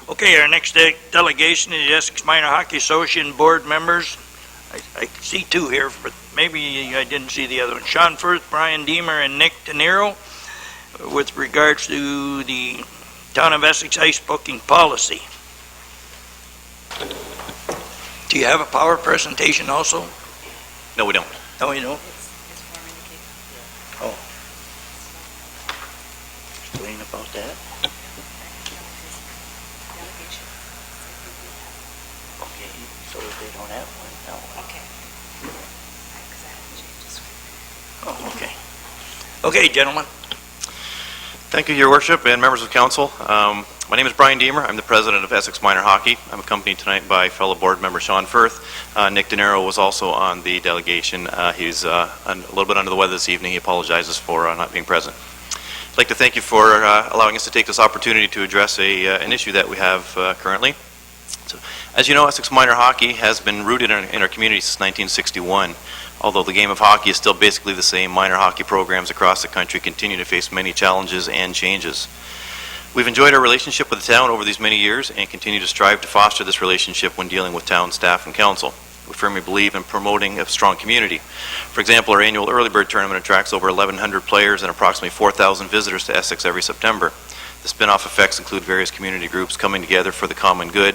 Okay, our next delegation is the Essex Minor Hockey Association board members. I see two here, but maybe I didn't see the other one. Sean Firth, Brian Deemer, and Nick De Niro, with regards to the Town of Essex ice booking policy. Do you have a power presentation also? No, we don't. No, you don't? Oh. Explain about that. Okay, so they don't have one? No. Oh, okay. Okay, gentlemen. Thank you, Your Worship and members of council. My name is Brian Deemer. I'm the president of Essex Minor Hockey. I'm accompanied tonight by fellow board member Sean Firth. Nick De Niro was also on the delegation. He's a little bit under the weather this evening. He apologizes for not being present. I'd like to thank you for allowing us to take this opportunity to address an issue that we have currently. So, as you know, Essex Minor Hockey has been rooted in our community since 1961. Although the game of hockey is still basically the same, minor hockey programs across the country continue to face many challenges and changes. We've enjoyed our relationship with the town over these many years and continue to strive to foster this relationship when dealing with town staff and council. We firmly believe in promoting a strong community. For example, our annual early bird tournament attracts over 1,100 players and approximately 4,000 visitors to Essex every September. The spin-off effects include various community groups coming together for the common good,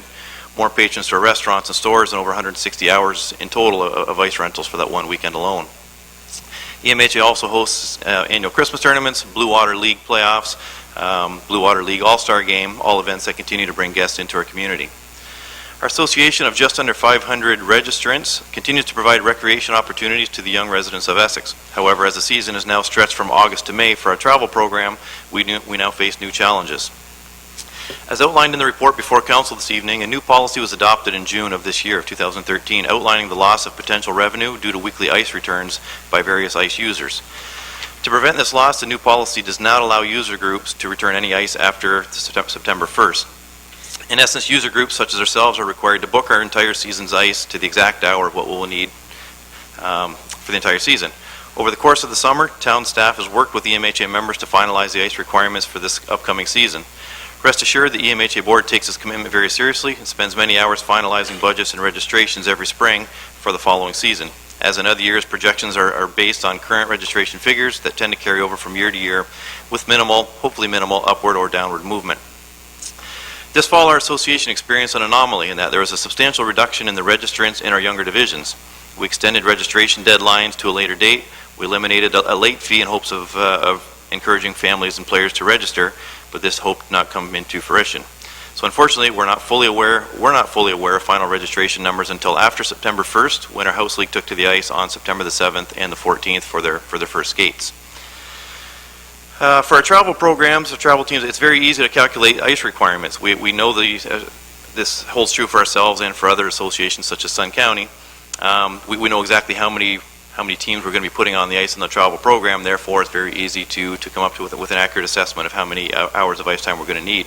more patrons to our restaurants and stores, and over 160 hours in total of ice rentals for that one weekend alone. EMHA also hosts annual Christmas tournaments, Blue Water League playoffs, Blue Water League All-Star Game, all events that continue to bring guests into our community. Our association of just under 500 registrants continues to provide recreation opportunities to the young residents of Essex. However, as the season is now stretched from August to May for our travel program, we now face new challenges. As outlined in the report before council this evening, a new policy was adopted in June of this year, of 2013, outlining the loss of potential revenue due to weekly ice returns by various ice users. To prevent this loss, the new policy does not allow user groups to return any ice after September 1st. In essence, user groups such as ourselves are required to book our entire season's ice to the exact hour of what we will need for the entire season. Over the course of the summer, town staff has worked with EMHA members to finalize the ice requirements for this upcoming season. Rest assured, the EMHA board takes this commitment very seriously and spends many hours finalizing budgets and registrations every spring for the following season. As in other years, projections are based on current registration figures that tend to carry over from year to year with minimal, hopefully minimal, upward or downward movement. This fall, our association experienced an anomaly in that there was a substantial reduction in the registrants in our younger divisions. We extended registration deadlines to a later date. We eliminated a late fee in hopes of encouraging families and players to register, but this hope did not come into fruition. So unfortunately, we're not fully aware of final registration numbers until after September 1st, when our house league took to the ice on September the 7th and the 14th for their first skates. For our travel programs, our travel teams, it's very easy to calculate ice requirements. We know this holds true for ourselves and for other associations such as Sun County. We know exactly how many teams we're going to be putting on the ice in the travel program. Therefore, it's very easy to come up with an accurate assessment of how many hours of ice time we're going to need.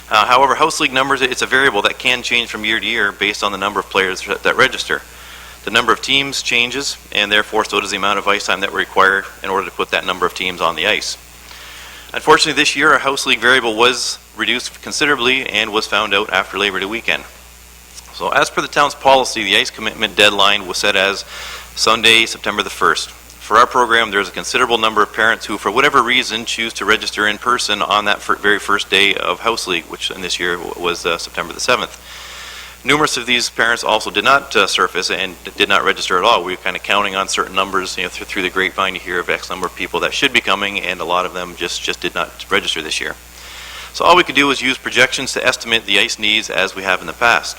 However, house league numbers, it's a variable that can change from year to year based on the number of players that register. The number of teams changes, and therefore so does the amount of ice time that we require in order to put that number of teams on the ice. Unfortunately, this year our house league variable was reduced considerably and was found out after Labor Day weekend. So as per the town's policy, the ice commitment deadline was set as Sunday, September the 1st. For our program, there's a considerable number of parents who, for whatever reason, choose to register in person on that very first day of House League, which in this year was September the 7th. Numerous of these parents also did not surface and did not register at all. We were kind of counting on certain numbers, through the grapevine you hear of X number of people that should be coming, and a lot of them just did not register this year. So all we could do was use projections to estimate the ice needs as we have in the past.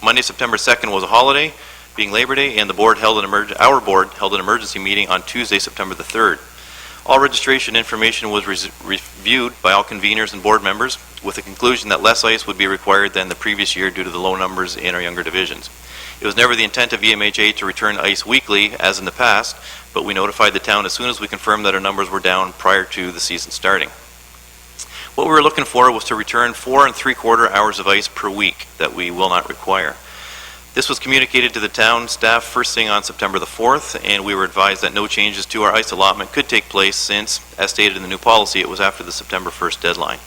Monday, September 2nd was a holiday, being Labor Day, and our board held an emergency meeting on Tuesday, September the 3rd. All registration information was reviewed by all conveners and board members, with the conclusion that less ice would be required than the previous year due to the low numbers in our younger divisions. It was never the intent of EMHA to return ice weekly, as in the past, but we notified the town as soon as we confirmed that our numbers were down prior to the season starting. What we were looking for was to return 4 3/4 hours of ice per week that we will not require. This was communicated to the town staff first thing on September the 4th, and we were advised that no changes to our ice allotment could take place since, as stated in the new policy, it was after the September 1st deadline.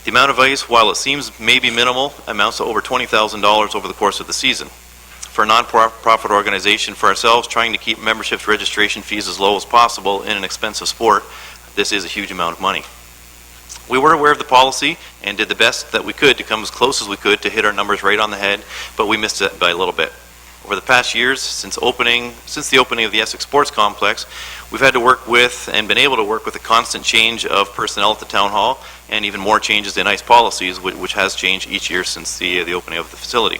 The amount of ice, while it seems maybe minimal, amounts to over $20,000 over the course of the season. For a non-profit organization, for ourselves, trying to keep membership registration fees as low as possible in an expensive sport, this is a huge amount of money. We were aware of the policy and did the best that we could to come as close as we could to hit our numbers right on the head, but we missed it by a little bit. Over the past years, since the opening of the Essex Sports Complex, we've had to work with and been able to work with a constant change of personnel at the Town Hall and even more changes in ice policies, which has changed each year since the opening of the facility.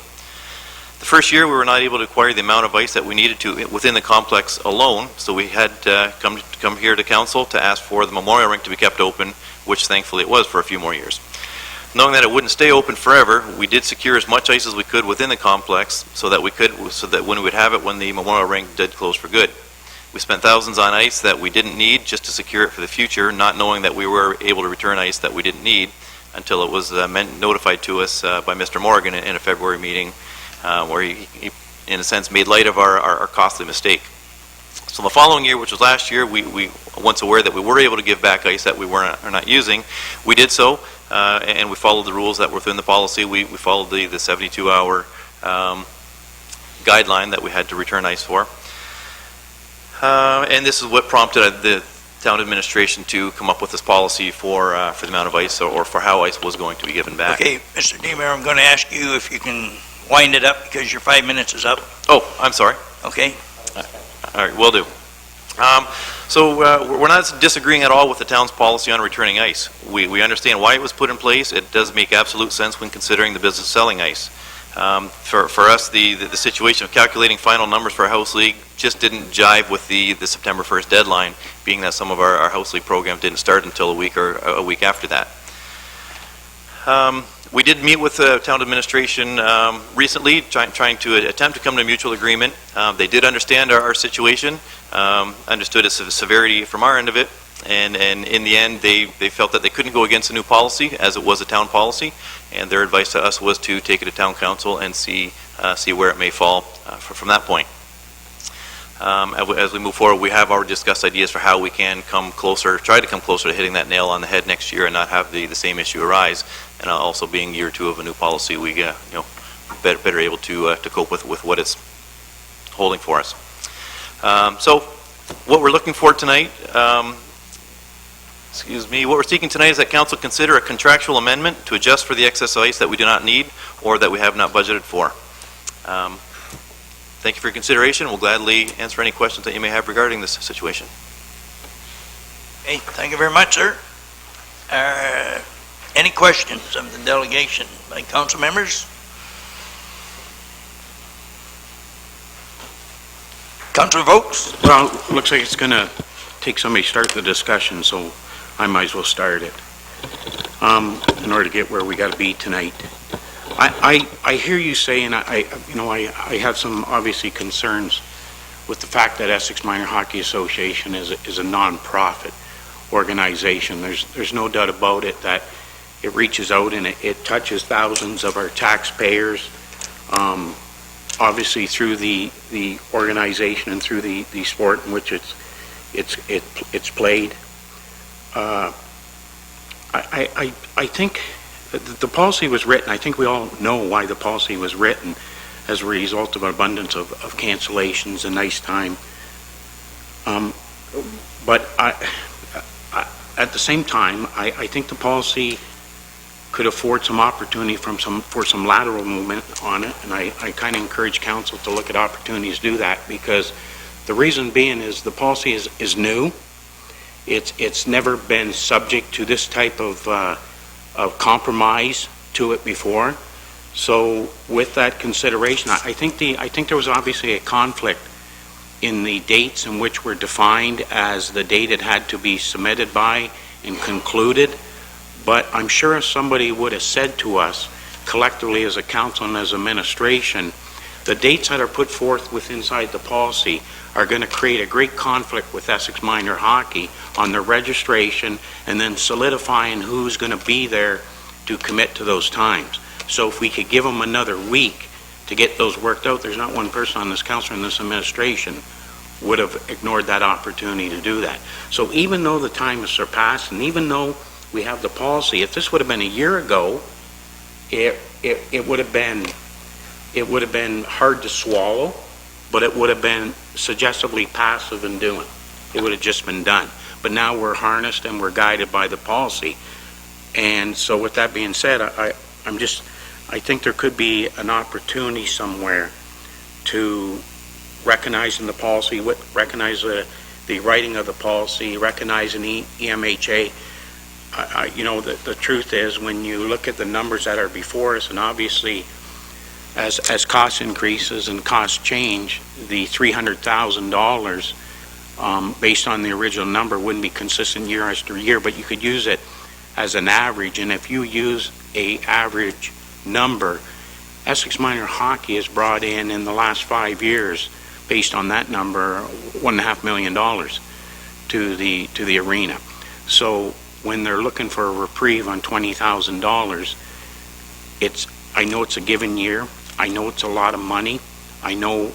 The first year, we were not able to acquire the amount of ice that we needed to within the complex alone, so we had come here to council to ask for the memorial rink to be kept open, which thankfully it was for a few more years. Knowing that it wouldn't stay open forever, we did secure as much ice as we could within the complex so that when we would have it when the memorial rink did close for good. We spent thousands on ice that we didn't need just to secure it for the future, not knowing that we were able to return ice that we didn't need until it was notified to us by Mr. Morgan in a February meeting, where he, in a sense, made light of our costly mistake. So the following year, which was last year, we once aware that we were able to give back ice that we were not using, we did so, and we followed the rules that were within the policy. We followed the 72-hour guideline that we had to return ice for. And this is what prompted the town administration to come up with this policy for the amount of ice or for how ice was going to be given back. Okay, Mr. Deemer, I'm going to ask you if you can wind it up because your 5 minutes is up. Oh, I'm sorry. Okay. All right, will do. So we're not disagreeing at all with the town's policy on returning ice. We understand why it was put in place. It does make absolute sense when considering the business selling ice. For us, the situation of calculating final numbers for our house league just didn't jive with the September 1st deadline, being that some of our house league programs didn't start until a week after that. We did meet with the town administration recently, trying to attempt to come to a mutual agreement. They did understand our situation, understood its severity from our end of it, and in the end, they felt that they couldn't go against a new policy, as it was a town policy, and their advice to us was to take it to town council and see where it may fall from that point. As we move forward, we have already discussed ideas for how we can try to come closer to hitting that nail on the head next year and not have the same issue arise. And also being year 2 of a new policy, we better able to cope with what it's holding for us. So what we're looking for tonight, what we're seeking tonight is that council consider a contractual amendment to adjust for the excess ice that we do not need or that we have not budgeted for. Thank you for your consideration. We'll gladly answer any questions that you may have regarding this situation. Okay, thank you very much, sir. Any questions of the delegation by council members? Councilor Vokes? Well, looks like it's going to take somebody to start the discussion, so I might as well start it in order to get where we got to be tonight. I hear you say, and I have some obviously concerns with the fact that Essex Minor Hockey Association is a non-profit organization. There's no doubt about it that it reaches out and it touches thousands of our taxpayers, obviously through the organization and through the sport in which it's played. I think the policy was written. I think we all know why the policy was written, as a result of an abundance of cancellations and ice time. But at the same time, I think the policy could afford some opportunity for some lateral movement on it, and I kind of encourage council to look at opportunities to do that, because the reason being is the policy is new. It's never been subject to this type of compromise to it before. So with that consideration, I think there was obviously a conflict in the dates in which were defined as the date it had to be submitted by and concluded. But I'm sure if somebody would have said to us collectively as a council and as administration, the dates that are put forth inside the policy are going to create a great conflict with Essex Minor Hockey on their registration and then solidifying who's going to be there to commit to those times. So if we could give them another week to get those worked out, there's not one person on this council and this administration would have ignored that opportunity to do that. So even though the time has surpassed, and even though we have the policy. If this would have been a year ago, it would have been hard to swallow, but it would have been suggestively passive in doing. It would have just been done. But now we're harnessed and we're guided by the policy. And so with that being said, I think there could be an opportunity somewhere to recognize in the policy, recognize the writing of the policy, recognize an EMHA. The truth is, when you look at the numbers that are before us, and obviously as cost increases and costs change, the $300,000 based on the original number wouldn't be consistent year after year, but you could use it as an average. And if you use a average number, Essex Minor Hockey has brought in the last 5 years, based on that number, $1.5 million to the arena. So when they're looking for a reprieve on $20,000, I know it's a given year. I know it's a lot of money. I know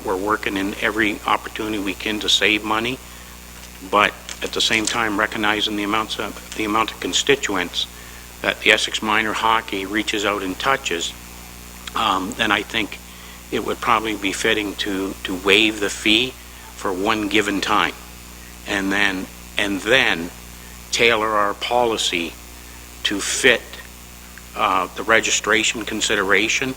we're working in every opportunity we can to save money, but at the same time recognizing the amount of constituents that the Essex Minor Hockey reaches out and touches, then I think it would probably be fitting to waive the fee for one given time, and then tailor our policy to fit the registration consideration,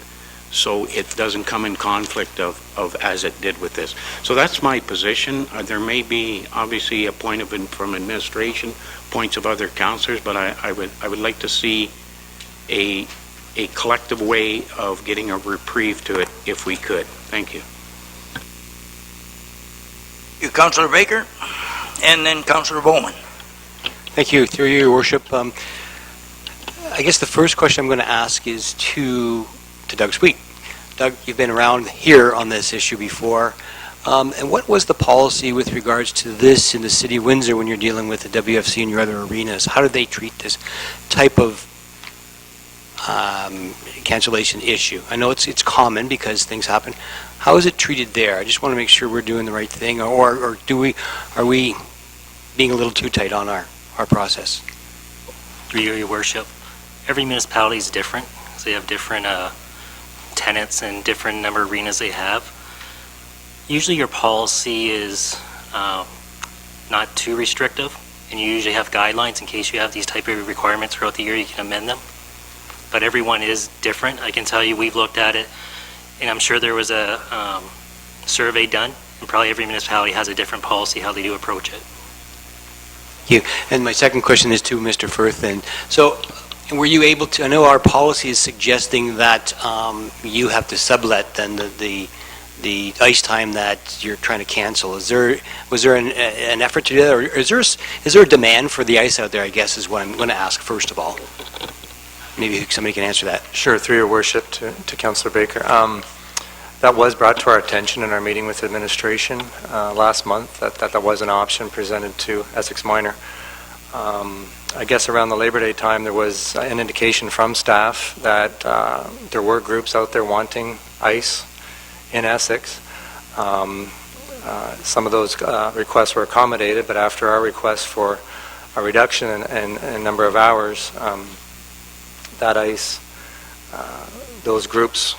so it doesn't come in conflict of as it did with this. So that's my position. There may be obviously a point from administration, points of other councillors, but I would like to see a collective way of getting a reprieve to it if we could. Thank you. You, Councillor Baker, and then Councillor Bowman. Thank you. Through you, Your Worship. I guess the first question I'm going to ask is to Doug Sweet. Doug, you've been around here on this issue before. And what was the policy with regards to this in the City of Windsor when you're dealing with the WFC and your other arenas? How did they treat this type of cancellation issue? I know it's common because things happen. How is it treated there? I just want to make sure we're doing the right thing, or are we being a little too tight on our process? Through you, Your Worship, every municipality is different. So they have different tenants and different number of arenas they have. Usually your policy is not too restrictive, and you usually have guidelines in case you have these type of requirements throughout the year. You can amend them, but everyone is different. I can tell you we've looked at it, and I'm sure there was a survey done, and probably every municipality has a different policy how they do approach it. Thank you. And my second question is to Mr. Firth. And so, were you able to? I know our policy is suggesting that you have to sublet then the ice time that you're trying to cancel. Was there an effort to do that, or is there a demand for the ice out there? I guess is what I'm going to ask first of all. Maybe somebody can answer that. Sure, through your worship to Councillor Baker. That was brought to our attention in our meeting with administration last month, that was an option presented to Essex Minor. I guess around the Labor Day time there was an indication from staff that there were groups out there wanting ice in Essex. Some of those requests were accommodated, but after our request for a reduction in number of hours, that ice, those groups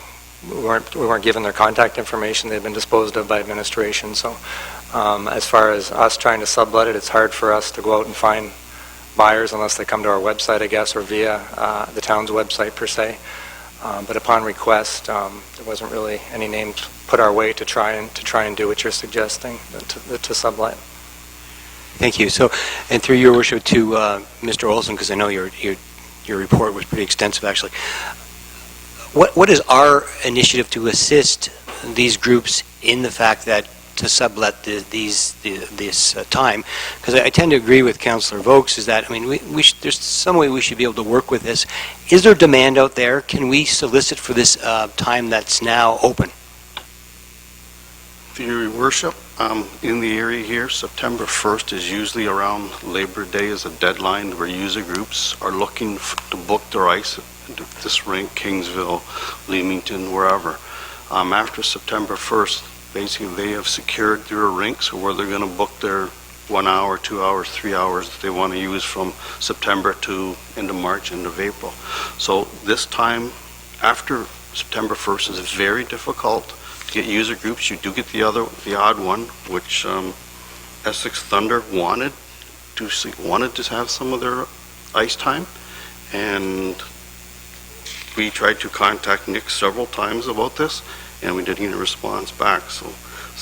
we weren't given their contact information. They've been disposed of by administration. So as far as us trying to sublet it, it's hard for us to go out and find buyers unless they come to our website, I guess, or via the town's website per se. But upon request, there wasn't really any names put our way to try and do what you're suggesting, to sublet. Thank you. So, and through your worship to Mr. Olson, because I know your report was pretty extensive, actually. What is our initiative to assist these groups in the fact that to sublet this time? Because I tend to agree with Councillor Vokes, is that, I mean, there's some way we should be able to work with this. Is there demand out there? Can we solicit for this time that's now open? Your Worship, in the area here, September 1st is usually around Labor Day as a deadline where user groups are looking to book their ice at this rink, Kingsville, Leamington, wherever. After September 1st, basically they have secured their rinks or where they're going to book their 1 hour, 2 hours, 3 hours that they want to use from September to end of March, end of April. So this time, after September 1st, is very difficult to get user groups. You do get the odd one, which Essex Thunder wanted to have some of their ice time, and we tried to contact Nick several times about this, and we didn't get a response back. So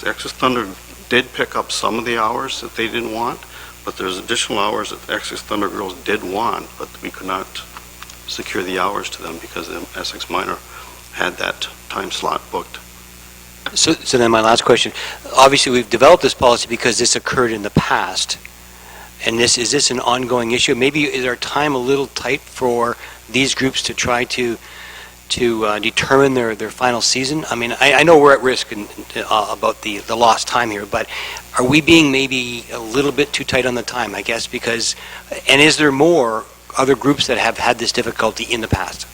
Essex Thunder did pick up some of the hours that they didn't want, but there's additional hours that Essex Thunder girls did want, but we could not secure the hours to them because the Essex Minor had that time slot booked. So then my last question, obviously we've developed this policy because this occurred in the past, and is this an ongoing issue? Maybe is our time a little tight for these groups to try to determine their final season? I mean, I know we're at risk about the lost time here, but are we being maybe a little bit too tight on the time, I guess, because, and is there more other groups that have had this difficulty in the past?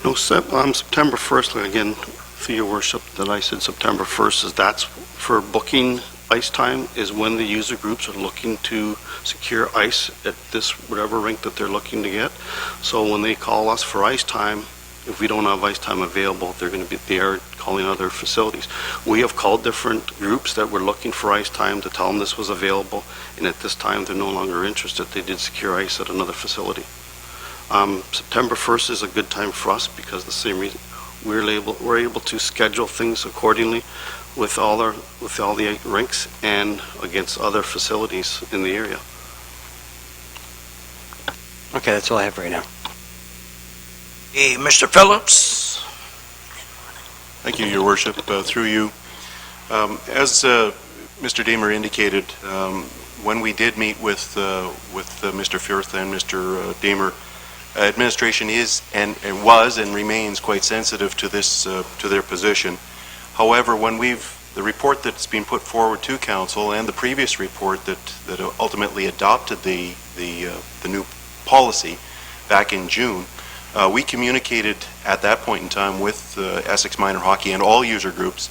No, September 1st, again, through your worship, that I said September 1st is that's for booking ice time is when the user groups are looking to secure ice at this whatever rink that they're looking to get. So when they call us for ice time, if we don't have ice time available, they are calling other facilities. We have called different groups that were looking for ice time to tell them this was available, and at this time they're no longer interested. They did secure ice at another facility. September 1st is a good time for us because the same reason we're able to schedule things accordingly with all the rinks and against other facilities in the area. Okay, that's all I have right now. Hey, Mr. Phillips? Thank you, Your Worship. Through you, as Mr. Deemer indicated, when we did meet with Mr. Firth and Mr. Deemer, administration is and was and remains quite sensitive to this to their position. However, when the report that's been put forward to council and the previous report that ultimately adopted the new policy back in June, we communicated at that point in time with Essex Minor Hockey and all user groups.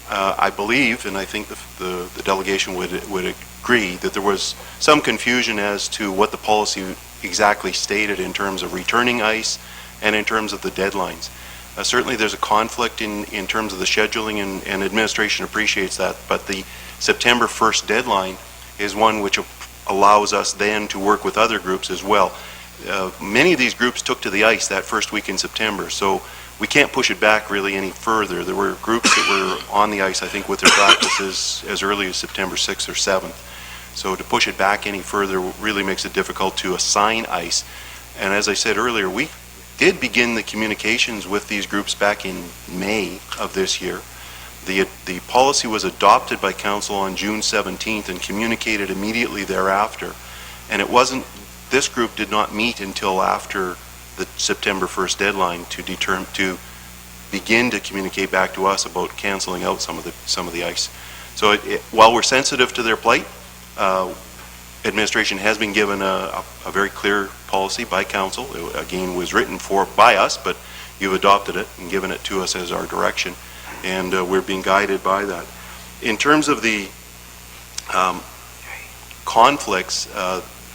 I believe, and I think the delegation would agree, that there was some confusion as to what the policy exactly stated in terms of returning ice and in terms of the deadlines. Certainly there's a conflict in terms of the scheduling, and administration appreciates that, but the September 1st deadline is one which allows us then to work with other groups as well. Many of these groups took to the ice that first week in September, so we can't push it back really any further. There were groups that were on the ice, I think, with their practices as early as September 6th or 7th. So to push it back any further really makes it difficult to assign ice. And as I said earlier, we did begin the communications with these groups back in May of this year. The policy was adopted by council on June 17th and communicated immediately thereafter. And this group did not meet until after the September 1st deadline to begin to communicate back to us about canceling out some of the ice. So while we're sensitive to their plight, administration has been given a very clear policy by council. It, again, was written by us, but you've adopted it and given it to us as our direction, and we're being guided by that. In terms of the conflicts,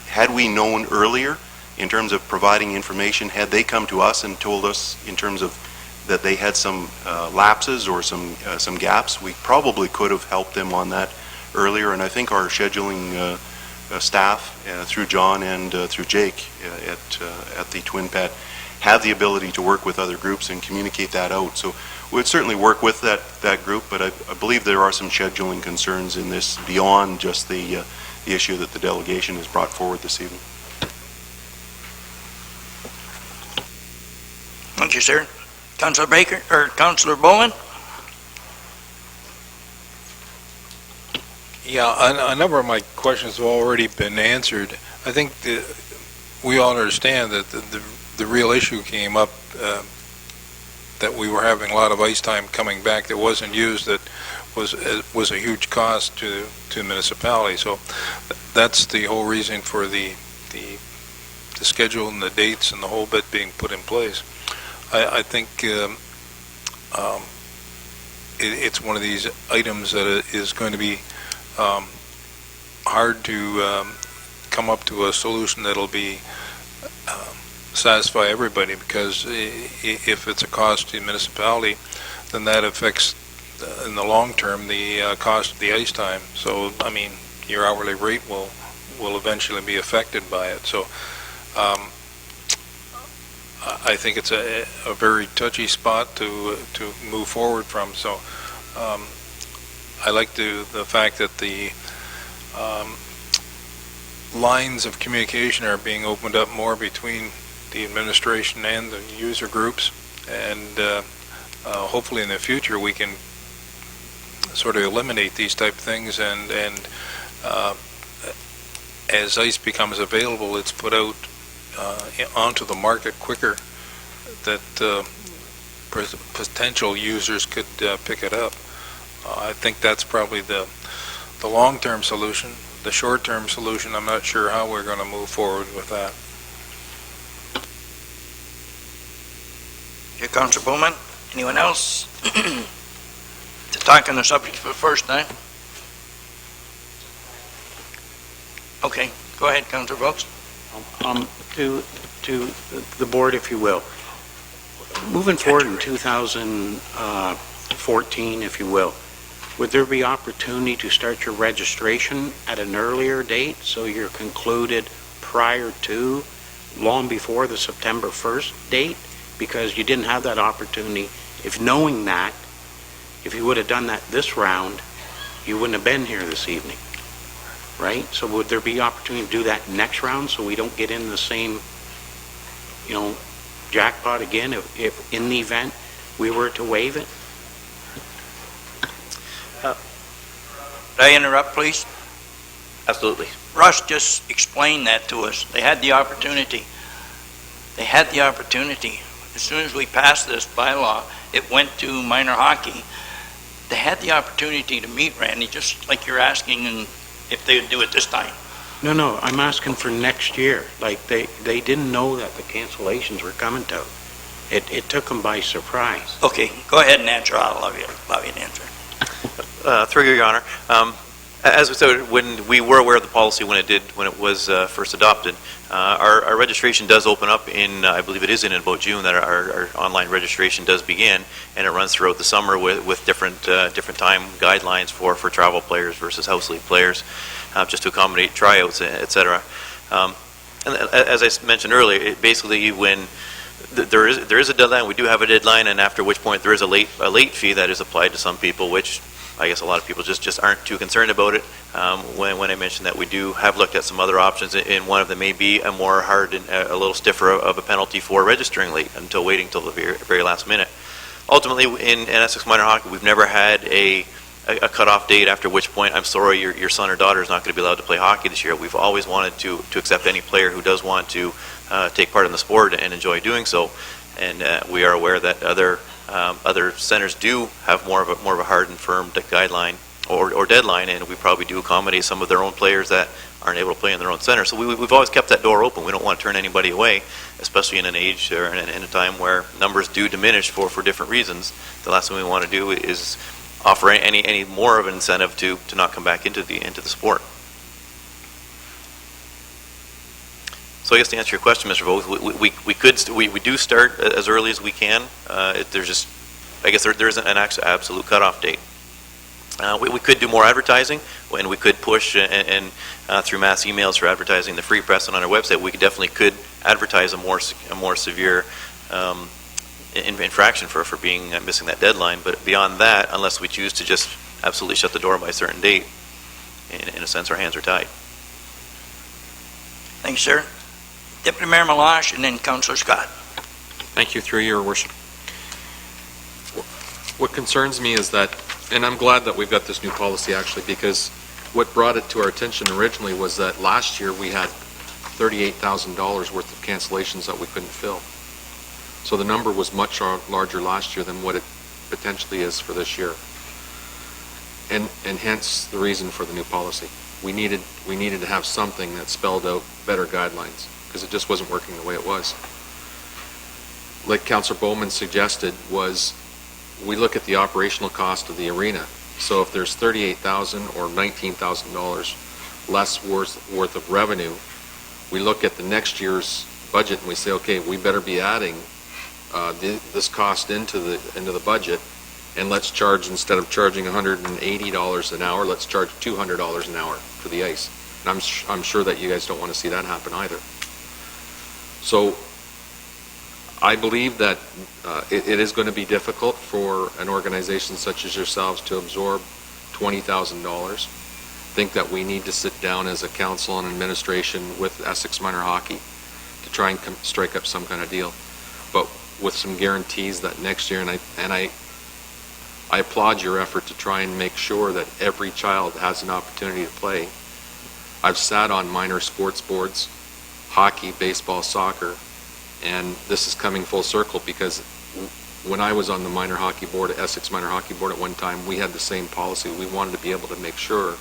had we known earlier in terms of providing information, had they come to us and told us in terms of that they had some lapses or some gaps, we probably could have helped them on that earlier, and I think our scheduling staff through John and through Jake at the Twin Pad have the ability to work with other groups and communicate that out. So we'd certainly work with that group, but I believe there are some scheduling concerns in this beyond just the issue that the delegation has brought forward this evening. Thank you, sir. Councillor Baker, or Councillor Bowen? Yeah, a number of my questions have already been answered. I think we all understand that the real issue came up, that we were having a lot of ice time coming back that wasn't used, that was a huge cost to municipality. So that's the whole reason for the schedule and the dates and the whole bit being put in place. I think it's one of these items that is going to be hard to come up to a solution that'll be satisfy everybody, because if it's a cost to the municipality, then that affects in the long term the cost of the ice time. So I mean, your hourly rate will eventually be affected by it. So I think it's a very touchy spot to move forward from. So I like the fact that the lines of communication are being opened up more between the administration and the user groups, and hopefully in the future we can sort of eliminate these type of things, and as ice becomes available, it's put out onto the market quicker, that potential users could pick it up. I think that's probably the long-term solution. The short-term solution, I'm not sure how we're going to move forward with that. Okay, Councillor Bowman. Anyone else to talk on the subject for the first time? Okay, go ahead, Councillor Brooks. To the board, if you will. Moving forward in 2014, if you will, would there be opportunity to start your registration at an earlier date so you're concluded prior to, long before the September 1st date? Because you didn't have that opportunity. If knowing that, if you would have done that this round, you wouldn't have been here this evening, right? So would there be opportunity to do that next round so we don't get in the same, jackpot again if in the event we were to waive it? Could I interrupt, please? Absolutely. Russ just explained that to us. They had the opportunity. They had the opportunity. As soon as we passed this bylaw, it went to minor hockey. They had the opportunity to meet Randy, just like you're asking, and if they would do it this time. No, I'm asking for next year. Like, they didn't know that the cancellations were coming to. It took them by surprise. Okay, go ahead and answer. I'll allow you to answer. Through you, Your Honor. As we said, when we were aware of the policy when it was first adopted, our registration does open up in, I believe it is in about June, that our online registration does begin, and it runs throughout the summer with different time guidelines for travel players versus house league players, just to accommodate tryouts, etc. And as I mentioned earlier, basically when there is a deadline, we do have a deadline, and after which point there is a late fee that is applied to some people, which I guess a lot of people just aren't too concerned about it. When I mentioned that we do have looked at some other options, and one of them may be a more hard and a little stiffer of a penalty for registering late until waiting till the very last minute. Ultimately, in Essex Minor Hockey, we've never had a cutoff date after which point, I'm sorry, your son or daughter is not going to be allowed to play hockey this year. We've always wanted to accept any player who does want to take part in the sport and enjoy doing so. And we are aware that other centers do have more of a hard and firm guideline or deadline, and we probably do accommodate some of their own players that aren't able to play in their own center. So we've always kept that door open. We don't want to turn anybody away, especially in an age or in a time where numbers do diminish for different reasons. The last thing we want to do is offer any more of an incentive to not come back into the sport. So I guess to answer your question, Mr. Vogel, we do start as early as we can. There's just, I guess there isn't an absolute cutoff date. We could do more advertising, and we could push and through mass emails for advertising the free press and on our website. We definitely could advertise a more severe infraction for being missing that deadline. But beyond that, unless we choose to just absolutely shut the door by a certain date, in a sense, our hands are tied. Thanks, sir. Deputy Mayor Malash, and then Councillor Scott. Thank you, through your worship. What concerns me is that, and I'm glad that we've got this new policy actually, because what brought it to our attention originally was that last year we had $38,000 worth of cancellations that we couldn't fill. So the number was much larger last year than what it potentially is for this year. And hence the reason for the new policy. We needed to have something that spelled out better guidelines, because it just wasn't working the way it was. Like Councillor Bowman suggested, was we look at the operational cost of the arena. So if there's $38,000 or $19,000 less worth of revenue, we look at the next year's budget and we say, okay, we better be adding this cost into the budget, and let's charge, instead of charging $180 an hour, let's charge $200 an hour for the ice. And I'm sure that you guys don't want to see that happen either. So I believe that it is going to be difficult for an organization such as yourselves to absorb $20,000. I think that we need to sit down as a council and administration with Essex Minor Hockey to try and strike up some kind of deal, but with some guarantees that next year, and I applaud your effort to try and make sure that every child has an opportunity to play. I've sat on minor sports boards, hockey, baseball, soccer, and this is coming full circle because when I was on the minor hockey board, Essex Minor Hockey Board at one time, we had the same policy. We wanted to be able to make sure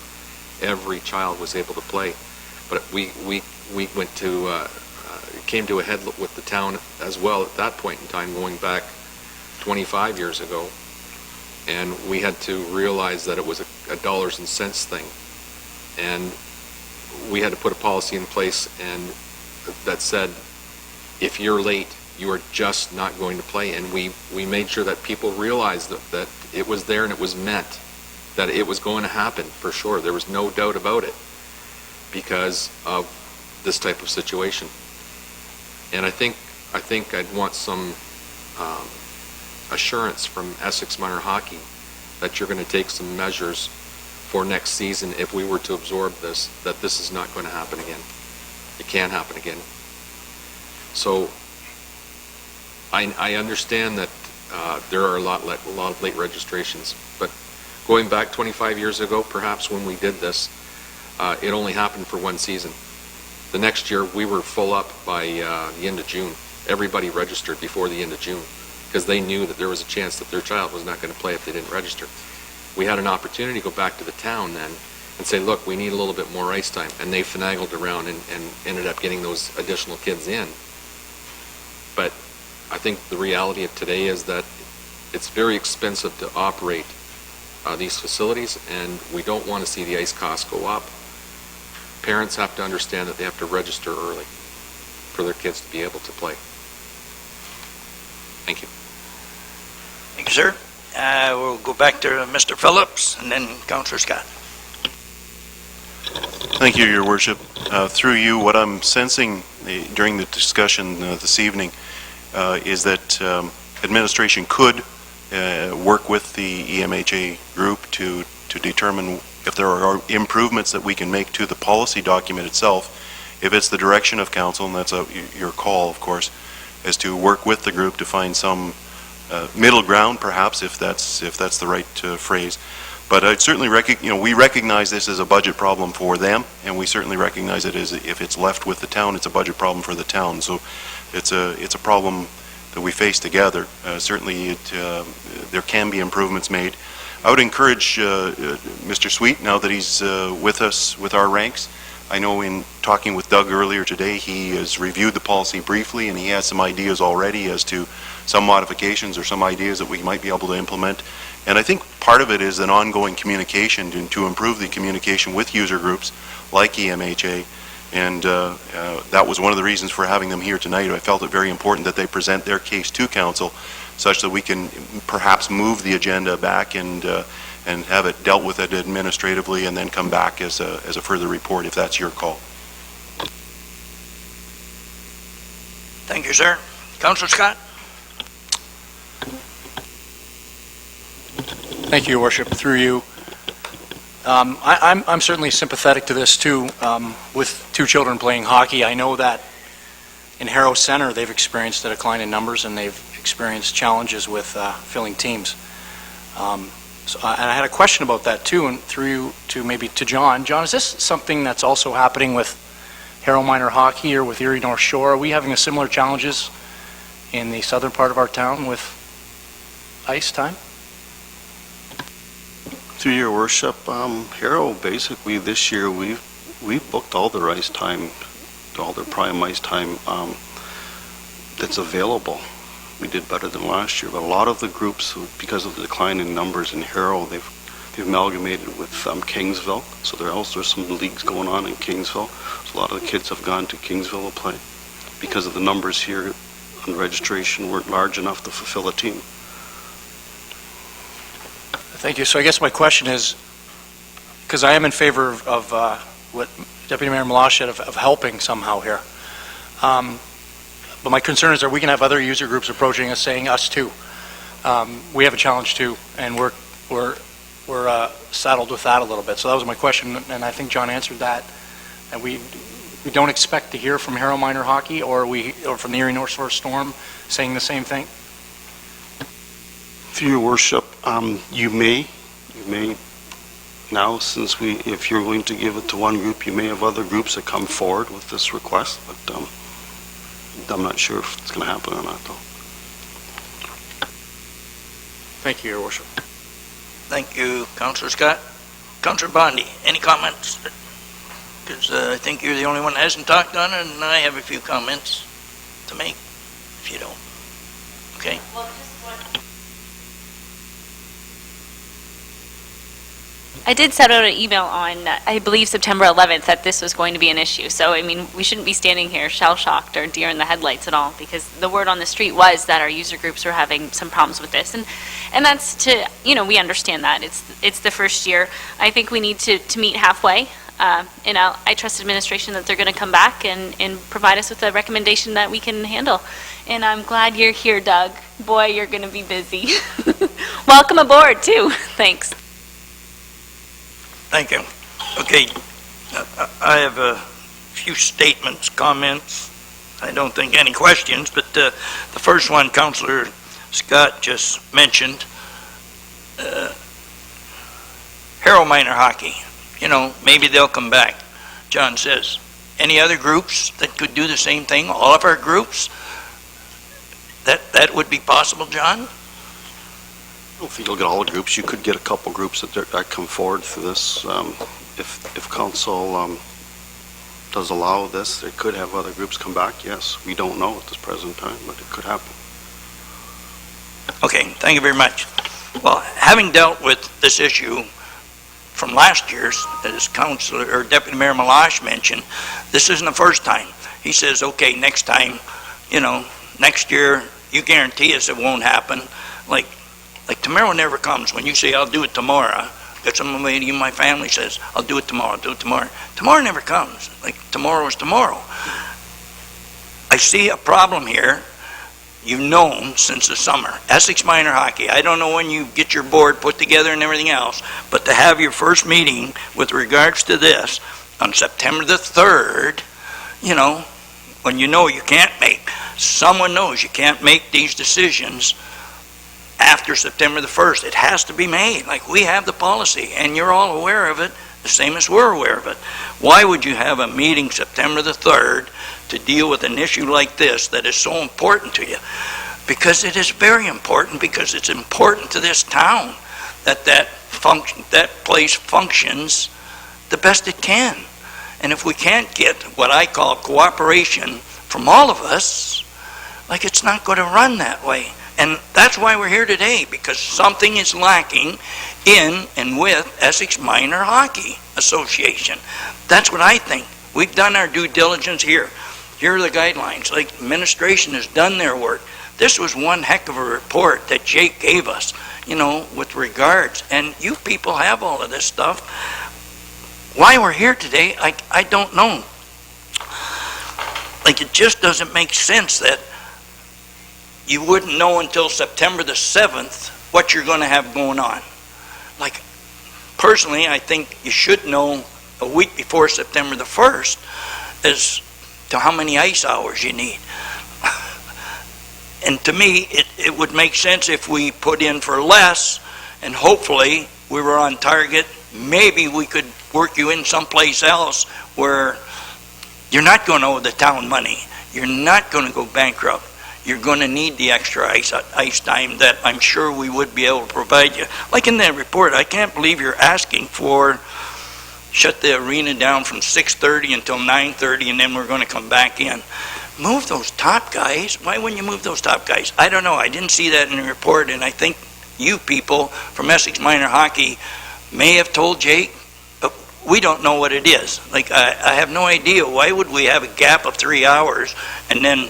every child was able to play. But we went to, came to a head with the town as well at that point in time, going back 25 years ago. And we had to realize that it was a dollars and cents thing. And we had to put a policy in place and that said, if you're late, you are just not going to play. And we made sure that people realized that it was there and it was meant, that it was going to happen for sure. There was no doubt about it because of this type of situation. And I think I'd want some assurance from Essex Minor Hockey that you're going to take some measures for next season if we were to absorb this, that this is not going to happen again. It can't happen again. So I understand that there are a lot of late registrations, but going back 25 years ago, perhaps when we did this, it only happened for one season. The next year, we were full up by the end of June. Everybody registered before the end of June because they knew that there was a chance that their child was not going to play if they didn't register. We had an opportunity to go back to the town then and say, look, we need a little bit more ice time. And they finagled around and ended up getting those additional kids in. But I think the reality of today is that it's very expensive to operate these facilities, and we don't want to see the ice costs go up. Parents have to understand that they have to register early for their kids to be able to play. Thank you. Thank you, sir. We'll go back to Mr. Phillips and then Councillor Scott. Thank you, Your Worship. Through you, what I'm sensing during the discussion this evening is that administration could work with the EMHA group to determine if there are improvements that we can make to the policy document itself. If it's the direction of council, and that's your call, of course, is to work with the group to find some middle ground, perhaps, if that's the right phrase. But I'd certainly we recognize this as a budget problem for them, and we certainly recognize it as, if it's left with the town, it's a budget problem for the town. So it's a problem that we face together. Certainly, there can be improvements made. I would encourage Mr. Sweet, now that he's with us with our ranks. I know in talking with Doug earlier today, he has reviewed the policy briefly, and he has some ideas already as to some modifications or some ideas that we might be able to implement. And I think part of it is an ongoing communication to improve the communication with user groups like EMHA. And that was one of the reasons for having them here tonight. I felt it very important that they present their case to council such that we can perhaps move the agenda back and have it dealt with it administratively and then come back as a further report, if that's your call. Thank you, sir. Councillor Scott? Thank you, Your Worship. Through you, I'm certainly sympathetic to this too. With two children playing hockey, I know that in Harrow Centre they've experienced a decline in numbers and they've experienced challenges with filling teams. And I had a question about that too, and through you to maybe to John. John, is this something that's also happening with Harrow Minor Hockey or with Erie North Shore? Are we having a similar challenges in the southern part of our town with ice time? Through your worship, Harrow, basically this year we've booked all their ice time, all their prime ice time that's available. We did better than last year, but a lot of the groups, because of the decline in numbers in Harrow, They've amalgamated with Kingsville, so there's some leagues going on in Kingsville. So a lot of the kids have gone to Kingsville to play because of the numbers here on registration weren't large enough to fulfill a team. Thank you. So I guess my question is, because I am in favor of what Deputy Mayor Malash said of helping somehow here. But my concern is, are we going to have other user groups approaching us saying, us too? We have a challenge too, and we're saddled with that a little bit. So that was my question, and I think John answered that. And we don't expect to hear from Harrow Minor Hockey or from the Erie North Shore Storm saying the same thing? Through your worship, you may now, if you're going to give it to one group, you may have other groups that come forward with this request, but I'm not sure if it's going to happen or not, though. Thank you, Your Worship. Thank you, Councillor Scott. Councillor Bondi, any comments? Because I think you're the only one that hasn't talked on it, and I have a few comments to make, if you don't. Okay? Well, just one. I did send out an email on, I believe, September 11th that this was going to be an issue. So, I mean, we shouldn't be standing here shell-shocked or deer in the headlights at all, because the word on the street was that our user groups were having some problems with this. And that's to, we understand that. It's the first year. I think we need to meet halfway. And I trust administration that they're going to come back and provide us with a recommendation that we can handle. And I'm glad you're here, Doug. Boy, you're going to be busy. Welcome aboard, too. Thanks. Thank you. Okay, I have a few statements, comments. I don't think any questions, but the first one, Councillor Scott just mentioned, Harrow Minor Hockey. Maybe they'll come back. John says, any other groups that could do the same thing? All of our groups? That would be possible, John? I don't think you'll get all the groups. You could get a couple groups that come forward through this. If council does allow this, they could have other groups come back. Yes, we don't know at this present time, but it could happen. Okay, thank you very much. Well, having dealt with this issue from last year's, as Councilor or Deputy Mayor Malash mentioned, this isn't the first time. He says, okay, next time, next year, you guarantee us it won't happen. Like tomorrow never comes. When you say, I'll do it tomorrow, got somebody in my family says, I'll do it tomorrow, I'll do it tomorrow. Tomorrow never comes. Like tomorrow is tomorrow. I see a problem here. You've known since the summer. Essex Minor Hockey, I don't know when you get your board put together and everything else, but to have your first meeting with regards to this on September the 3rd, when you can't make, someone knows you can't make these decisions after September the 1st. It has to be made. Like, we have the policy, and you're all aware of it, the same as we're aware of it. Why would you have a meeting September the 3rd to deal with an issue like this that is so important to you? Because it is very important, because it's important to this town that place functions the best it can. And if we can't get what I call cooperation from all of us, it's not going to run that way. And that's why we're here today, because something is lacking in and with Essex Minor Hockey Association. That's what I think. We've done our due diligence here. Here are the guidelines. Administration has done their work. This was one heck of a report that Jake gave us, with regards. And you people have all of this stuff. Why we're here today, I don't know. It just doesn't make sense that you wouldn't know until September the 7th what you're going to have going on. Personally, I think you should know a week before September the 1st as to how many ice hours you need. And to me, it would make sense if we put in for less, and hopefully we were on target. Maybe we could work you in someplace else where you're not going to owe the town money. You're not going to go bankrupt. You're going to need the extra ice time that I'm sure we would be able to provide you. Like in that report, I can't believe you're asking for shut the arena down from 6:30 until 9:30, and then we're going to come back in. Move those top guys. Why wouldn't you move those top guys? I don't know. I didn't see that in the report, and I think you people from Essex Minor Hockey may have told Jake, but we don't know what it is. Like, I have no idea. Why would we have a gap of 3 hours and then,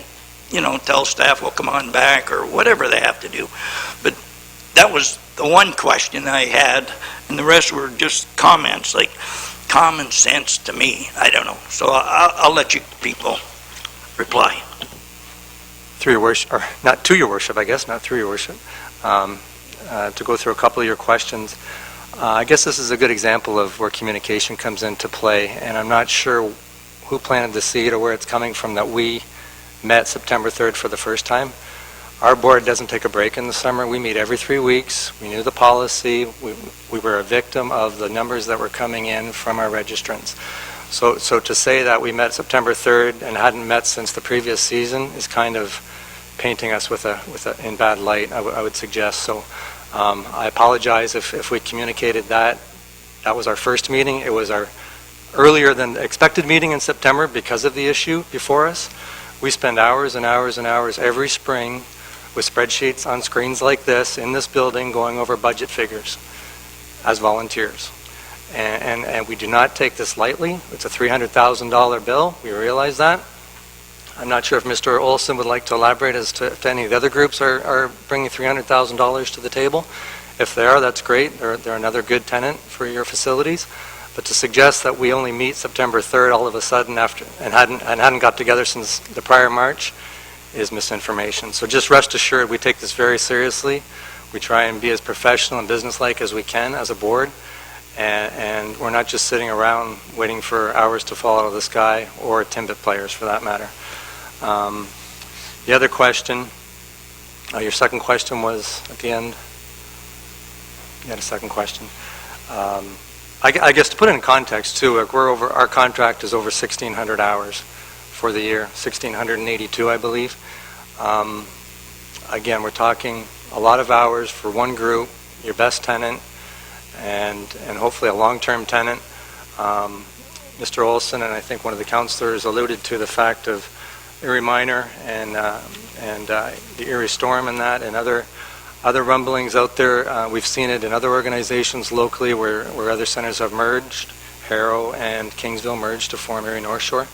tell staff, well, come on back, or whatever they have to do? But that was the one question I had, and the rest were just comments, like common sense to me. I don't know. So I'll let you people reply. Through your worship, or not to your worship, I guess, not through your worship, to go through a couple of your questions. I guess this is a good example of where communication comes into play, and I'm not sure who planted the seed or where it's coming from that we met September 3rd for the first time. Our board doesn't take a break in the summer. We meet every 3 weeks. We knew the policy. We were a victim of the numbers that were coming in from our registrants. So to say that we met September 3rd and hadn't met since the previous season is kind of painting us in bad light, I would suggest. So I apologize if we communicated that. That was our first meeting. It was our earlier than expected meeting in September because of the issue before us. We spend hours and hours and hours every spring with spreadsheets on screens like this in this building going over budget figures as volunteers. And we do not take this lightly. It's a $300,000 bill. We realize that. I'm not sure if Mr. Olson would like to elaborate as to if any of the other groups are bringing $300,000 to the table. If they are, that's great. They're another good tenant for your facilities. But to suggest that we only meet September 3rd all of a sudden after and hadn't got together since the prior March is misinformation. So just rest assured, we take this very seriously. We try and be as professional and businesslike as we can as a board. And we're not just sitting around waiting for hours to fall out of the sky, or Timbit players for that matter. The other question, your second question was at the end? You had a second question. I guess to put it in context too, our contract is over 1,600 hours for the year, 1,682 I believe. Again, we're talking a lot of hours for one group, your best tenant, and hopefully a long-term tenant. Mr. Olson and I think one of the councilors alluded to the fact of Erie Minor and the Erie Storm and that, and other rumblings out there. We've seen it in other organizations locally where other centers have merged. Harrow and Kingsville merged to form Erie North Shore.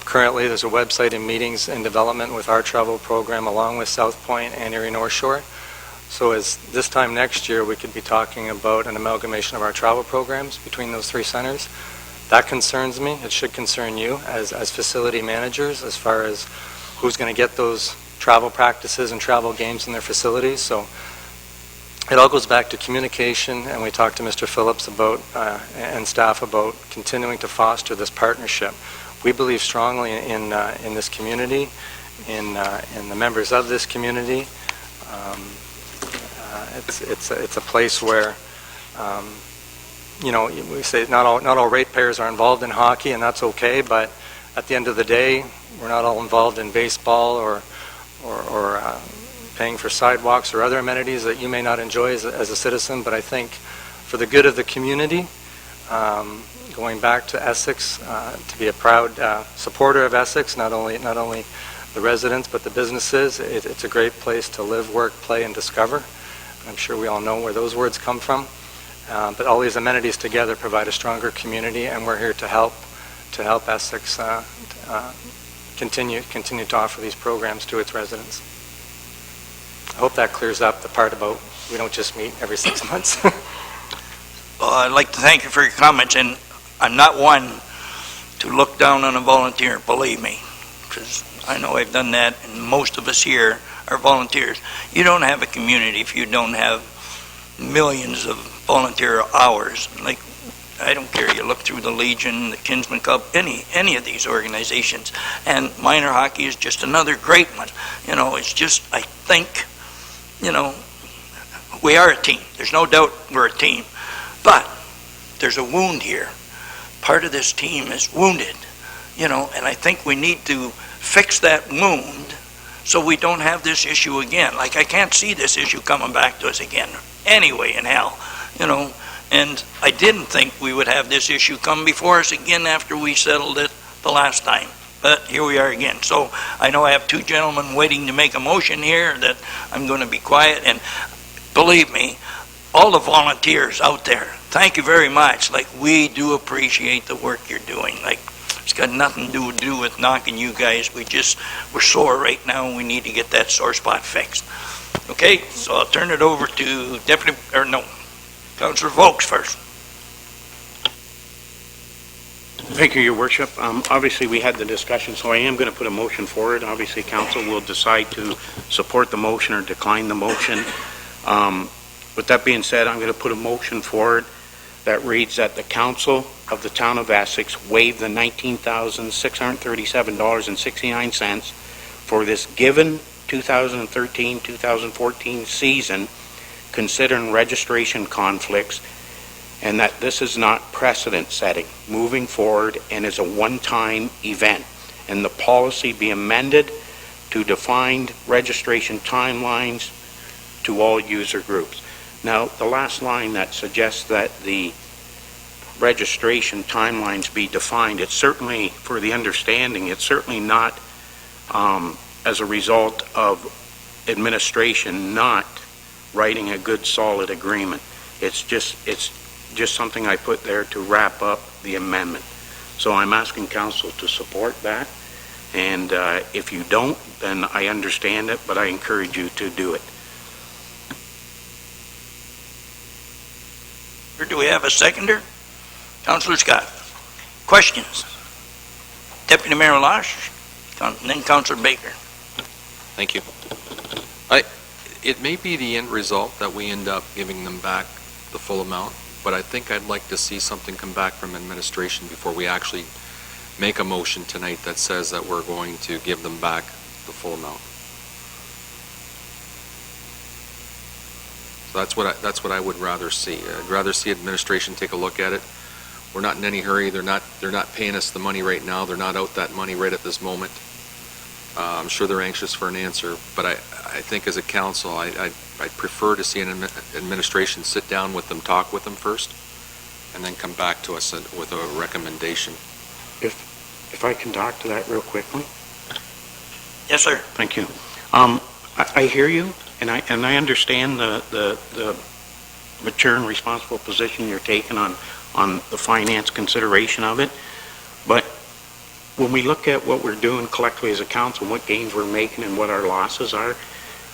Currently, there's a website and meetings in development with our travel program along with South Point and Erie North Shore. So as this time next year, we could be talking about an amalgamation of our travel programs between those three centers. That concerns me. It should concern you as facility managers as far as who's going to get those travel practices and travel games in their facilities. So it all goes back to communication, and we talked to Mr. Phillips about and staff about continuing to foster this partnership. We believe strongly in this community, in the members of this community. It's a place where we say not all ratepayers are involved in hockey, and that's okay. But at the end of the day, we're not all involved in baseball or paying for sidewalks or other amenities that you may not enjoy as a citizen. But I think for the good of the community, going back to Essex, to be a proud supporter of Essex, not only the residents but the businesses, it's a great place to live, work, play, and discover. I'm sure we all know where those words come from. But all these amenities together provide a stronger community, and we're here to help Essex continue to offer these programs to its residents. I hope that clears up the part about we don't just meet every 6 months. Well, I'd like to thank you for your comments, and I'm not one to look down on a volunteer, believe me, because I know I've done that, and most of us here are volunteers. You don't have a community if you don't have millions of volunteer hours. Like, I don't care, you look through the Legion, the Kinsman Club, any of these organizations, and minor hockey is just another great one. It's just, I think, we are a team. There's no doubt we're a team. But there's a wound here. Part of this team is wounded, and I think we need to fix that wound so we don't have this issue again. Like, I can't see this issue coming back to us again anyway in hell, and I didn't think we would have this issue come before us again after we settled it the last time. But here we are again. So I know I have two gentlemen waiting to make a motion here that I'm going to be quiet, and believe me, all the volunteers out there, thank you very much. Like, we do appreciate the work you're doing. Like, it's got nothing to do with knocking you guys. We're sore right now, and we need to get that sore spot fixed. Okay, so I'll turn it over to Councillor Volks first. Thank you, Your Worship. Obviously, we had the discussion, so I am going to put a motion forward. Obviously, council will decide to support the motion or decline the motion. With that being said, I'm going to put a motion forward that reads that the council of the town of Essex waive the $19,637.69 for this given 2013-2014 season, considering registration conflicts, and that this is not precedent setting moving forward and is a one-time event, and the policy be amended to define registration timelines to all user groups. Now, the last line that suggests that the registration timelines be defined, it's certainly, for the understanding, it's certainly not as a result of administration not writing a good, solid agreement. It's just something I put there to wrap up the amendment. So I'm asking council to support that, and if you don't, then I understand it, but I encourage you to do it. Or do we have a seconder? Councillor Scott. Questions? Deputy Mayor Losh, and then Councillor Baker. Thank you. It may be the end result that we end up giving them back the full amount, but I think I'd like to see something come back from administration before we actually make a motion tonight that says that we're going to give them back the full amount. So that's what I would rather see. I'd rather see administration take a look at it. We're not in any hurry. They're not paying us the money right now. They're not out that money right at this moment. I'm sure they're anxious for an answer, but I think as a council, I'd prefer to see an administration sit down with them, talk with them first, and then come back to us with a recommendation. If I can talk to that real quickly? Yes, sir. Thank you. I hear you, and I understand the mature and responsible position you're taking on the finance consideration of it, but when we look at what we're doing collectively as a council, what gains we're making and what our losses are,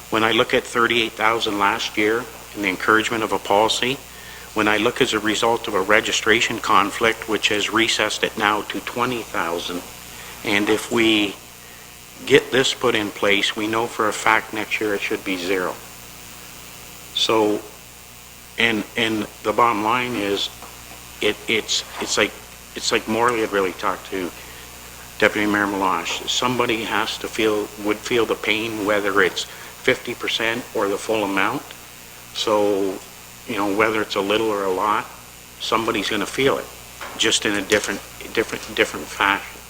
when I look at 38,000 last year and the encouragement of a policy, when I look as a result of a registration conflict, which has recessed it now to 20,000, and if we get this put in place, we know for a fact next year it should be zero. So, and the bottom line is, it's like Morley had really talked to Deputy Mayor Meloche. Somebody has to would feel the pain, whether it's 50% or the full amount. So, you know, whether it's a little or a lot, somebody's going to feel it, just in a different fashion.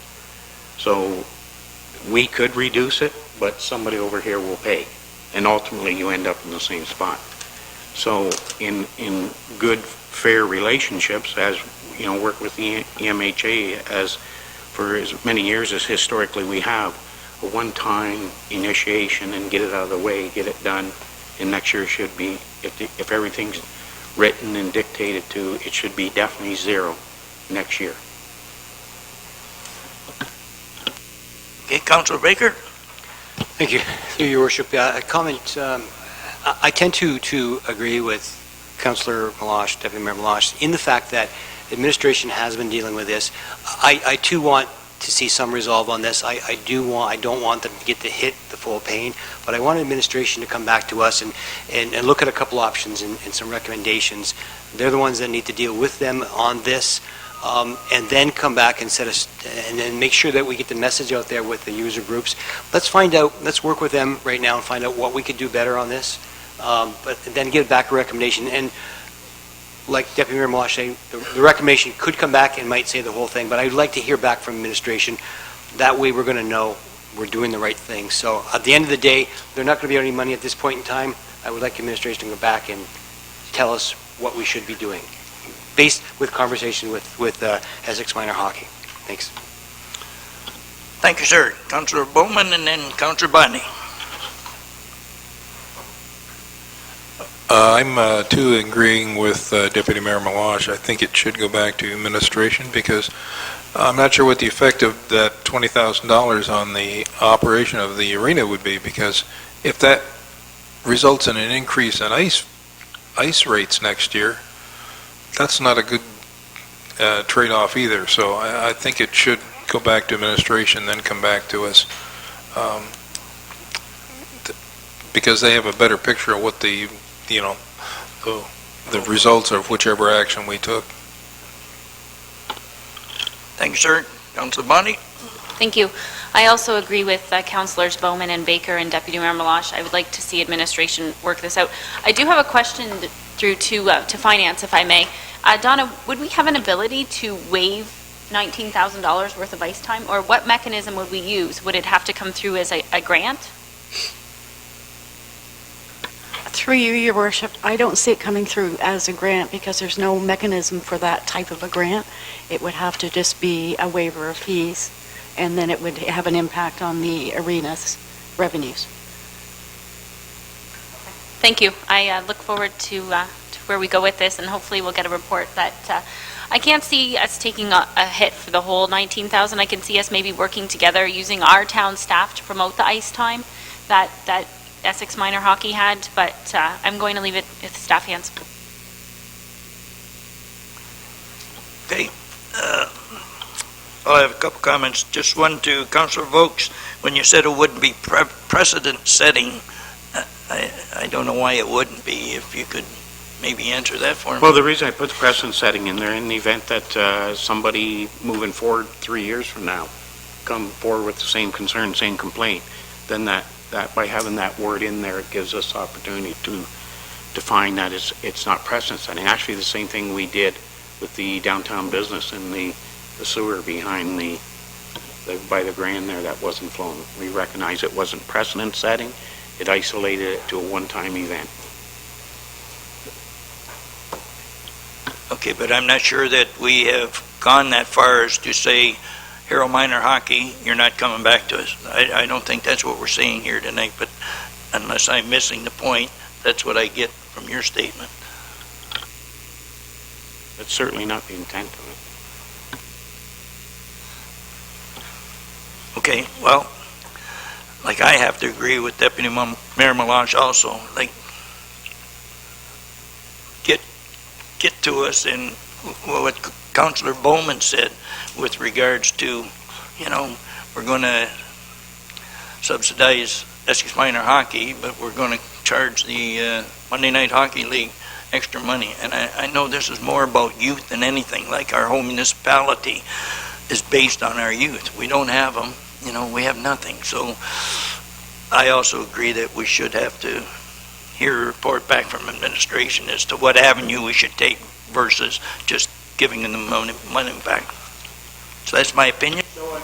So we could reduce it, but somebody over here will pay, and ultimately you end up in the same spot. So in good, fair relationships, as you know, work with the EMHA as for as many years as historically we have, a one-time initiation and get it out of the way, get it done, and next year should be, if everything's written and dictated to, it should be definitely zero next year. Okay, Councillor Baker. Thank you. Through your worship, a comment. I tend to agree with Councillor Meloche, Deputy Mayor Meloche, in the fact that administration has been dealing with this. I too want to see some resolve on this. I don't want them to get to hit the full pain, but I want administration to come back to us and look at a couple options and some recommendations. They're the ones that need to deal with them on this, and then come back and and then make sure that we get the message out there with the user groups. Let's work with them right now and find out what we could do better on this, but then give back a recommendation. And like Deputy Mayor Meloche saying, the recommendation could come back and might say the whole thing, but I'd like to hear back from administration. That way we're going to know we're doing the right thing. So at the end of the day, they're not going to be any money at this point in time. I would like administration to go back and tell us what we should be doing, based with conversation with Essex Minor Hockey. Thanks. Thank you, sir. Councillor Bowman and then Councillor Bundy. I'm too agreeing with Deputy Mayor Malash. I think it should go back to administration because I'm not sure what the effect of that $20,000 on the operation of the arena would be, because if that results in an increase in ice rates next year, that's not a good trade-off either. So I think it should go back to administration, then come back to us, because they have a better picture of what the results of whichever action we took. Thank you, sir. Councilor Bondi? Thank you. I also agree with Councilors Bowman and Baker and Deputy Mayor Malash. I would like to see administration work this out. I do have a question through to finance, if I may. Donna, would we have an ability to waive $19,000 worth of ice time, or what mechanism would we use? Would it have to come through as a grant? Through you, Your Worship, I don't see it coming through as a grant because there's no mechanism for that type of a grant. It would have to just be a waiver of fees, and then it would have an impact on the arena's revenues. Thank you. I look forward to where we go with this, and hopefully we'll get a report that I can't see us taking a hit for the whole 19,000. I can see us maybe working together using our town staff to promote the ice time that Essex Minor Hockey had, but I'm going to leave it with staff hands. Okay. I have a couple comments. Just one to Councillor Vokes. When you said it wouldn't be precedent setting, I don't know why it wouldn't be. If you could maybe answer that for me. Well, the reason I put the precedent setting in there, in the event that somebody moving forward 3 years from now come forward with the same concern, same complaint, then that by having that word in there, it gives us opportunity to define that it's not precedent setting. Actually, the same thing we did with the downtown business and the sewer behind by the Grand there that wasn't flowing. We recognized it wasn't precedent setting. It isolated it to a one-time event. Okay, but I'm not sure that we have gone that far as to say, Harrow Minor Hockey, you're not coming back to us. I don't think that's what we're saying here tonight, but unless I'm missing the point, that's what I get from your statement. That's certainly not the intent of it. Okay, well, like I have to agree with Deputy Mayor Melange also. Like, get to us in what Councillor Bowman said with regards to, we're going to subsidize Essex Minor Hockey, but we're going to charge the Monday Night Hockey League extra money. And I know this is more about youth than anything. Like, our whole municipality is based on our youth. We don't have them. We have nothing. So I also agree that we should have to hear a report back from administration as to what avenue we should take versus just giving them the money back. So that's my opinion. So I'm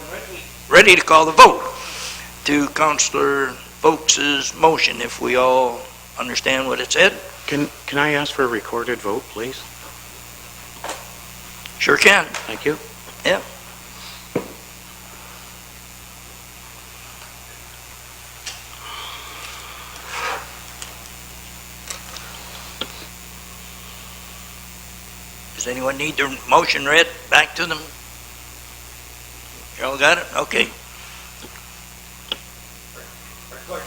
ready to call the vote to Councillor Vokes' motion, if we all understand what it said. Can I ask for a recorded vote, please? Sure can. Thank you. Yeah. Does anyone need their motion read back to them? You all got it? Okay.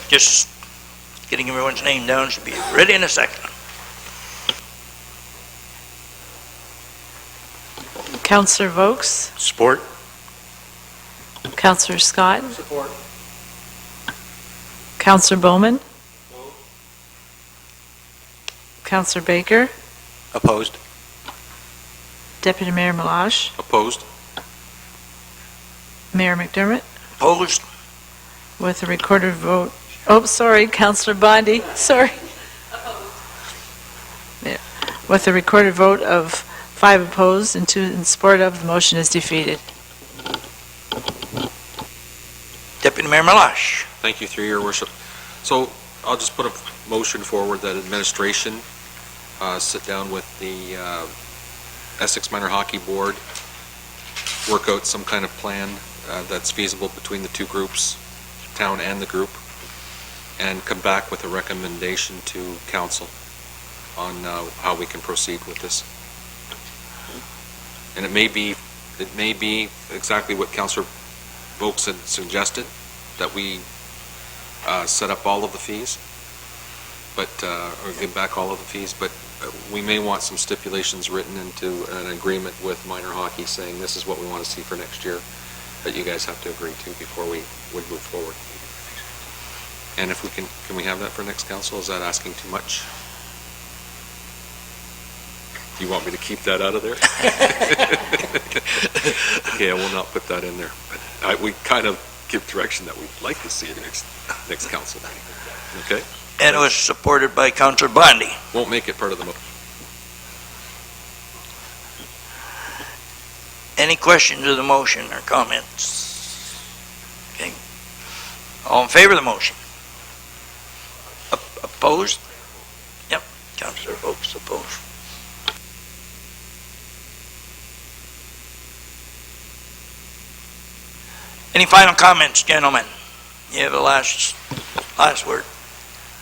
Just getting everyone's name down. Should be ready in a second. Councillor Vokes, Support. Councillor Scott, Support. Councillor Bowman, Councillor Baker, Opposed? Deputy Mayor Malash, Opposed? Mayor McDermott, Opposed? with a recorded vote. Oh, sorry, Councillor Bondi, sorry. Yeah. With a recorded vote of 5 opposed and 2 in support of, the motion is defeated. Deputy Mayor Malash. Thank you, through your worship. So I'll just put a motion forward that administration sit down with the Essex Minor Hockey Board, work out some kind of plan that's feasible between the two groups, town and the group, and come back with a recommendation to council on how we can proceed with this. And it may be exactly what Councillor Vokes had suggested, that we set up all of the fees, but, or give back all of the fees, but we may want some stipulations written into an agreement with minor hockey saying this is what we want to see for next year, that you guys have to agree to before we would move forward. And if we can we have that for next council? Is that asking too much? You want me to keep that out of there? Okay, I will not put that in there. But we kind of give direction that we'd like to see it next council meeting. Okay? And it was supported by Councillor Bondi. Won't make it part of the motion. Any questions of the motion or comments? Okay. All in favor of the motion? Opposed? Yep, Councillor Vokes opposed. Any final comments, gentlemen? You have the last word.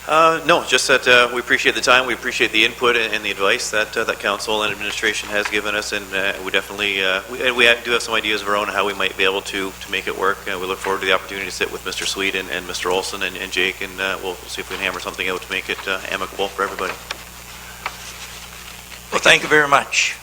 No, just that we appreciate the time, we appreciate the input and the advice that council and administration has given us, and we definitely, we do have some ideas of our own on how we might be able to make it work. We look forward to the opportunity to sit with Mr. Sweet and Mr. Olson and Jake, and we'll see if we can hammer something out to make it amicable for everybody. Well, thank you very much.